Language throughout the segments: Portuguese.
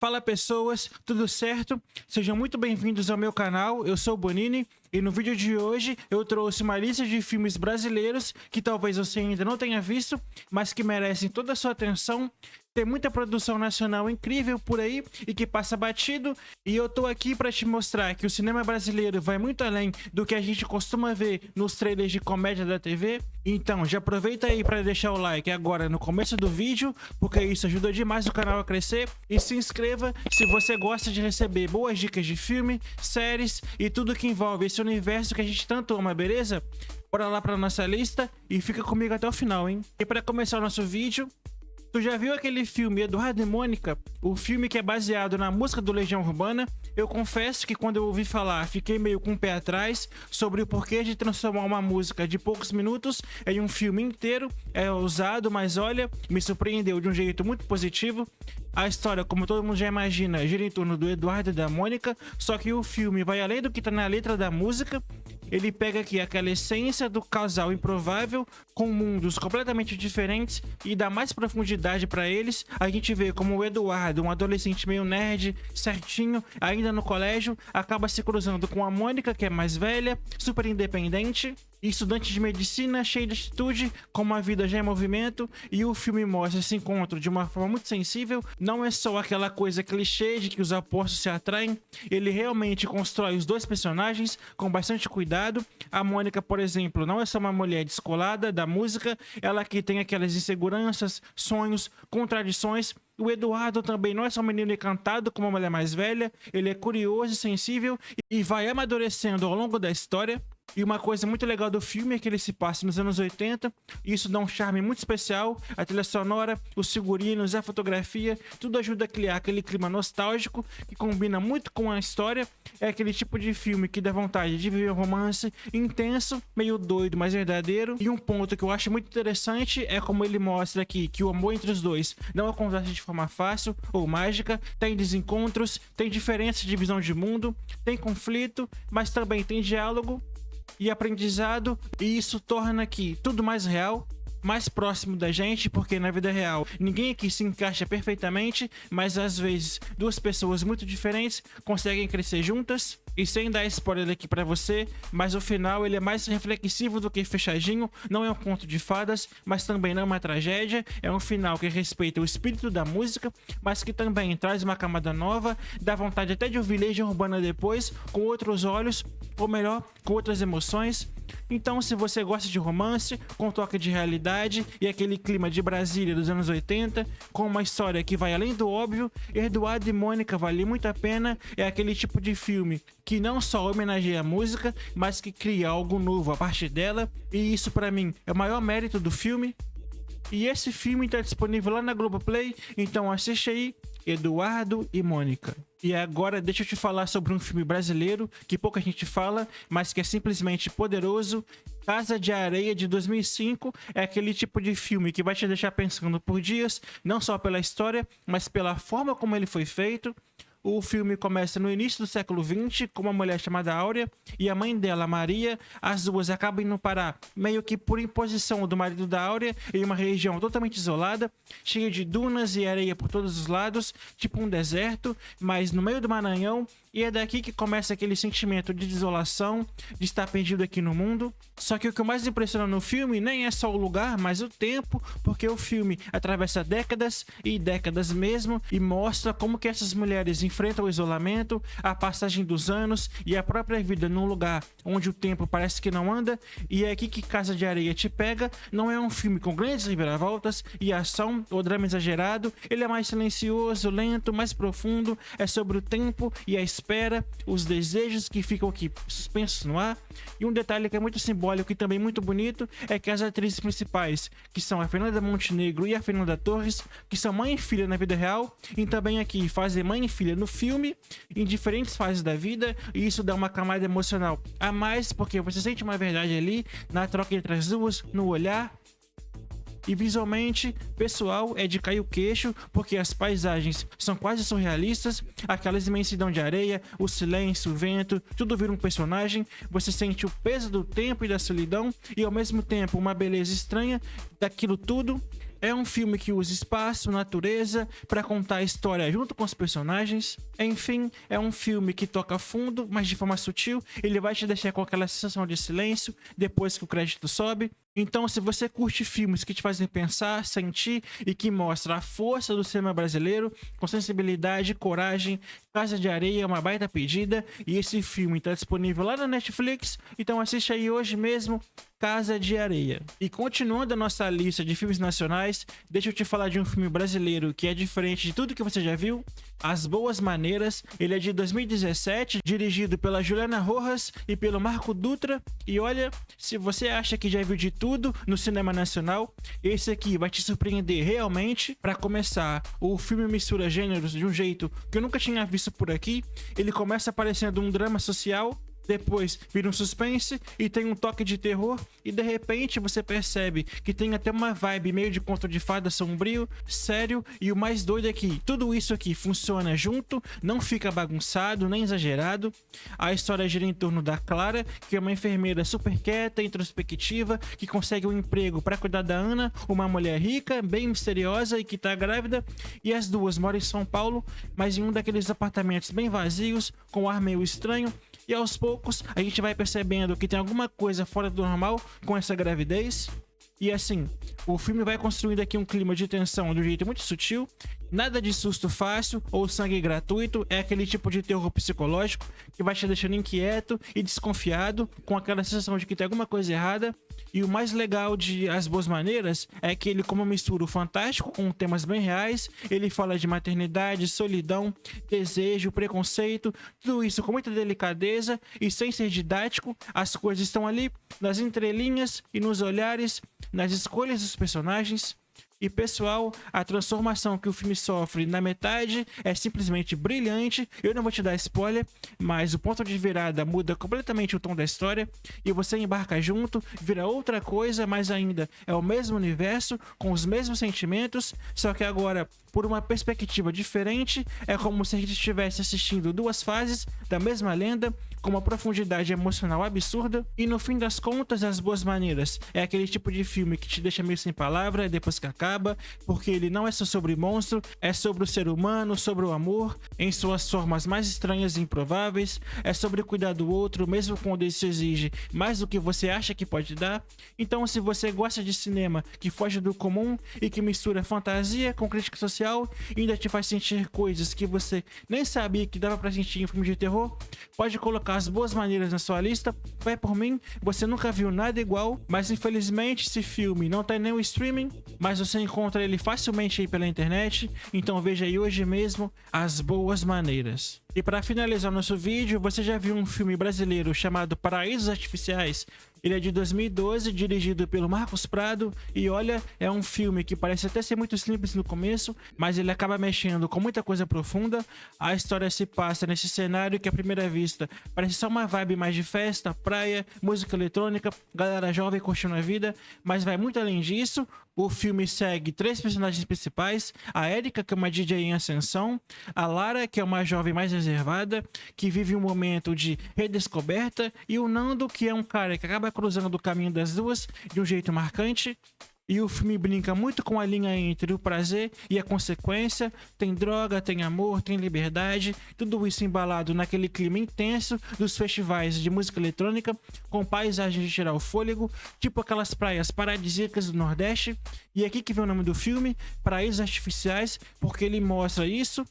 Fala pessoas, tudo certo? Sejam muito bem-vindos ao meu canal, eu sou o Bonini e no vídeo de hoje eu trouxe uma lista de filmes brasileiros que talvez você ainda não tenha visto, mas que merecem toda a sua atenção. Tem muita produção nacional incrível por aí e que passa batido, e eu tô aqui para te mostrar que o cinema brasileiro vai muito além do que a gente costuma ver nos trailers de comédia da TV. Então já aproveita aí para deixar o like agora no começo do vídeo, porque isso ajuda demais o canal a crescer, e se inscreva se você gosta de receber boas dicas de filme, séries e tudo que envolve esse universo que a gente tanto ama, beleza? Bora lá para nossa lista e fica comigo até o final, hein? E para começar o nosso vídeo, tu já viu aquele filme Eduardo e Mônica? O filme que é baseado na música do Legião Urbana? Eu confesso que quando eu ouvi falar, fiquei meio com o pé atrás sobre o porquê de transformar uma música de poucos minutos em um filme inteiro. É ousado, mas olha, me surpreendeu de um jeito muito positivo. A história, como todo mundo já imagina, gira em torno do Eduardo e da Mônica, só que o filme vai além do que tá na letra da música. Ele pega aqui aquela essência do casal improvável com mundos completamente diferentes e dá mais profundidade para eles. A gente vê como o Eduardo, um adolescente meio nerd, certinho, ainda no colégio, acaba se cruzando com a Mônica, que é mais velha, super independente e estudante de medicina, cheia de atitude, com uma vida já em movimento, e o filme mostra esse encontro de uma forma muito sensível. Não é só aquela coisa clichê de que os opostos se atraem, ele realmente constrói os dois personagens com bastante cuidado. A Mônica, por exemplo, não é só uma mulher descolada da música, ela que tem aquelas inseguranças, sonhos, contradições. O Eduardo também não é só um menino encantado como uma mulher mais velha, ele é curioso e sensível e vai amadurecendo ao longo da história. E uma coisa muito legal do filme é que ele se passa nos anos 80, e isso dá um charme muito especial. A trilha sonora, os figurinos, a fotografia, tudo ajuda a criar aquele clima nostálgico que combina muito com a história. É aquele tipo de filme que dá vontade de viver um romance intenso, meio doido, mas verdadeiro. E um ponto que eu acho muito interessante é como ele mostra aqui que o amor entre os dois não acontece de forma fácil ou mágica. Tem desencontros, tem diferenças de visão de mundo, tem conflito, mas também tem diálogo e aprendizado, e isso torna aqui tudo mais real, mais próximo da gente, porque na vida real ninguém aqui se encaixa perfeitamente, mas às vezes duas pessoas muito diferentes conseguem crescer juntas. E sem dar spoiler aqui pra você, mas o final ele é mais reflexivo do que fechadinho. Não é um conto de fadas, mas também não é uma tragédia. É um final que respeita o espírito da música, mas que também traz uma camada nova, dá vontade até de ouvir Legião Urbana depois, com outros olhos, ou melhor, com outras emoções. Então, se você gosta de romance, com toque de realidade e aquele clima de Brasília dos anos 80, com uma história que vai além do óbvio, Eduardo e Mônica vale muito a pena. É aquele tipo de filme que não só homenageia a música, mas que cria algo novo a partir dela, e isso pra mim é o maior mérito do filme. E esse filme tá disponível lá na Globoplay, então assiste aí, Eduardo e Mônica. E agora deixa eu te falar sobre um filme brasileiro que pouca gente fala, mas que é simplesmente poderoso. Casa de Areia, de 2005, é aquele tipo de filme que vai te deixar pensando por dias, não só pela história, mas pela forma como ele foi feito. O filme começa no início do século XX com uma mulher chamada Áurea e a mãe dela, Maria. As duas acabam indo parar, meio que por imposição do marido da Áurea, em uma região totalmente isolada, cheia de dunas e areia por todos os lados, tipo um deserto, mas no meio do Maranhão. E é daqui que começa aquele sentimento de desolação, de estar perdido aqui no mundo. Só que o que mais impressiona no filme nem é só o lugar, mas o tempo, porque o filme atravessa décadas e décadas mesmo e mostra como que essas mulheres enfrentam o isolamento, a passagem dos anos e a própria vida num lugar onde o tempo parece que não anda. E é aqui que Casa de Areia te pega. Não é um filme com grandes reviravoltas e ação ou drama exagerado, ele é mais silencioso, lento, mais profundo. É sobre o tempo e a espera, os desejos que ficam aqui suspensos no ar. E um detalhe que é muito simbólico e também muito bonito é que as atrizes principais, que são a Fernanda Montenegro e a Fernanda Torres, que são mãe e filha na vida real, e também aqui fazem mãe e filha no filme, em diferentes fases da vida, e isso dá uma camada emocional a mais, porque você sente uma verdade ali, na troca entre as duas, no olhar. E visualmente, pessoal, é de cair o queixo, porque as paisagens são quase surrealistas, aquela imensidão de areia, o silêncio, o vento, tudo vira um personagem. Você sente o peso do tempo e da solidão, e ao mesmo tempo uma beleza estranha daquilo tudo. É um filme que usa espaço, natureza, para contar a história junto com os personagens. Enfim, é um filme que toca fundo, mas de forma sutil. Ele vai te deixar com aquela sensação de silêncio depois que o crédito sobe. Então, se você curte filmes que te fazem pensar, sentir e que mostram a força do cinema brasileiro, com sensibilidade, coragem, Casa de Areia é uma baita pedida. E esse filme está disponível lá na Netflix, então assiste aí hoje mesmo, Casa de Areia. E continuando a nossa lista de filmes nacionais, deixa eu te falar de um filme brasileiro que é diferente de tudo que você já viu, As Boas Maneiras. Ele é de 2017, dirigido pela Juliana Rojas e pelo Marco Dutra. E olha, se você acha que já viu de tudo no cinema nacional, esse aqui vai te surpreender realmente. Para começar, o filme mistura gêneros de um jeito que eu nunca tinha visto por aqui. Ele começa parecendo um drama social, depois vira um suspense e tem um toque de terror, e de repente você percebe que tem até uma vibe meio de conto de fada sombrio, sério, e o mais doido é que tudo isso aqui funciona junto, não fica bagunçado nem exagerado. A história gira em torno da Clara, que é uma enfermeira super quieta, introspectiva, que consegue um emprego para cuidar da Ana, uma mulher rica, bem misteriosa e que tá grávida, e as duas moram em São Paulo, mas em um daqueles apartamentos bem vazios, com um ar meio estranho. E aos poucos a gente vai percebendo que tem alguma coisa fora do normal com essa gravidez. E assim, o filme vai construindo aqui um clima de tensão de um jeito muito sutil. Nada de susto fácil ou sangue gratuito, é aquele tipo de terror psicológico que vai te deixando inquieto e desconfiado, com aquela sensação de que tem alguma coisa errada. E o mais legal de As Boas Maneiras é que ele, como mistura o fantástico com temas bem reais, ele fala de maternidade, solidão, desejo, preconceito, tudo isso com muita delicadeza e sem ser didático. As coisas estão ali nas entrelinhas e nos olhares, nas escolhas dos personagens. E pessoal, a transformação que o filme sofre na metade é simplesmente brilhante. Eu não vou te dar spoiler, mas o ponto de virada muda completamente o tom da história e você embarca junto, vira outra coisa, mas ainda é o mesmo universo, com os mesmos sentimentos, só que agora por uma perspectiva diferente. É como se a gente estivesse assistindo duas fases da mesma lenda, com uma profundidade emocional absurda. E no fim das contas, As Boas Maneiras é aquele tipo de filme que te deixa meio sem palavra depois que acaba, porque ele não é só sobre monstro, é sobre o ser humano, sobre o amor, em suas formas mais estranhas e improváveis, é sobre cuidar do outro, mesmo quando isso exige mais do que você acha que pode dar. Então, se você gosta de cinema que foge do comum e que mistura fantasia com crítica social e ainda te faz sentir coisas que você nem sabia que dava pra sentir em filme de terror, pode colocar As Boas Maneiras na sua lista. Vai por mim, você nunca viu nada igual, mas infelizmente esse filme não tem nenhum streaming, mas você encontra ele facilmente aí pela internet, então veja aí hoje mesmo As Boas Maneiras. E para finalizar nosso vídeo, você já viu um filme brasileiro chamado Paraísos Artificiais? Ele é de 2012, dirigido pelo Marcos Prado, e olha, é um filme que parece até ser muito simples no começo, mas ele acaba mexendo com muita coisa profunda. A história se passa nesse cenário que à primeira vista parece só uma vibe mais de festa, praia, música eletrônica, galera jovem curtindo a vida, mas vai muito além disso. O filme segue três personagens principais: a Erika, que é uma DJ em ascensão, a Lara, que é uma jovem mais reservada, que vive um momento de redescoberta, e o Nando, que é um cara que acaba cruzando o caminho das duas de um jeito marcante. E o filme brinca muito com a linha entre o prazer e a consequência. Tem droga, tem amor, tem liberdade, tudo isso embalado naquele clima intenso dos festivais de música eletrônica, com paisagens de tirar o fôlego, tipo aquelas praias paradisíacas do Nordeste. E aqui que vem o nome do filme, Paraísos Artificiais, porque ele mostra isso,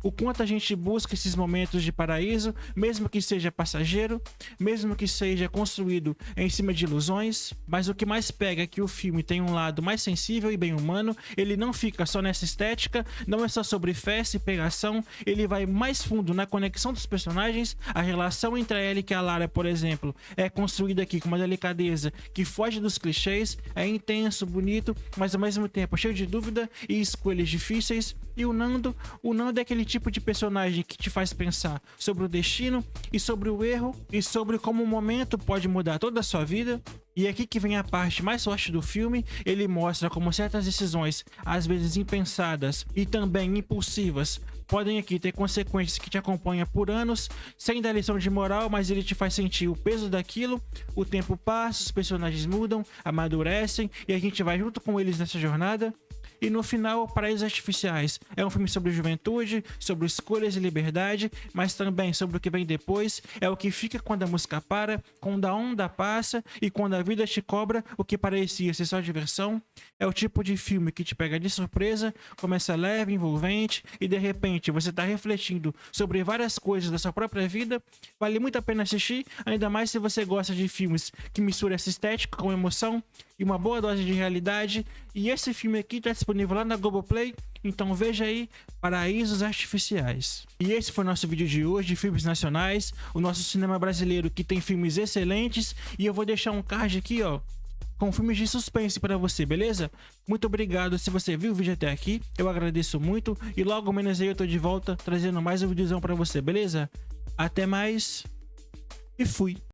o quanto a gente busca esses momentos de paraíso, mesmo que seja passageiro, mesmo que seja construído em cima de ilusões. Mas o que mais pega é que o filme tem um lado mais sensível e bem humano. Ele não fica só nessa estética, não é só sobre festa e pegação, ele vai mais fundo na conexão dos personagens. A relação entre a Ellie e a Lara, por exemplo, é construída aqui com uma delicadeza que foge dos clichês, é intenso, bonito, mas ao mesmo tempo cheio de dúvida e escolhas difíceis. E o Nando é aquele tipo de personagem que te faz pensar sobre o destino e sobre o erro e sobre como um momento pode mudar toda a sua vida. E é aqui que vem a parte mais forte do filme. Ele mostra como certas decisões, às vezes impensadas e também impulsivas, podem aqui ter consequências que te acompanham por anos, sem dar lição de moral, mas ele te faz sentir o peso daquilo. O tempo passa, os personagens mudam, amadurecem e a gente vai junto com eles nessa jornada. E no final, Paraísos Artificiais é um filme sobre juventude, sobre escolhas e liberdade, mas também sobre o que vem depois, é o que fica quando a música para, quando a onda passa e quando a vida te cobra o que parecia ser só diversão. É o tipo de filme que te pega de surpresa, começa leve, envolvente e de repente você tá refletindo sobre várias coisas da sua própria vida. Vale muito a pena assistir, ainda mais se você gosta de filmes que misturam essa estética com emoção e uma boa dose de realidade. E esse filme aqui tá disponível lá na Globoplay, então veja aí, Paraísos Artificiais. E esse foi o nosso vídeo de hoje de filmes nacionais, o nosso cinema brasileiro que tem filmes excelentes, e eu vou deixar um card aqui, ó, com filmes de suspense pra você, beleza? Muito obrigado se você viu o vídeo até aqui, eu agradeço muito, e logo menos aí eu tô de volta trazendo mais um videozão pra você, beleza? Até mais e fui!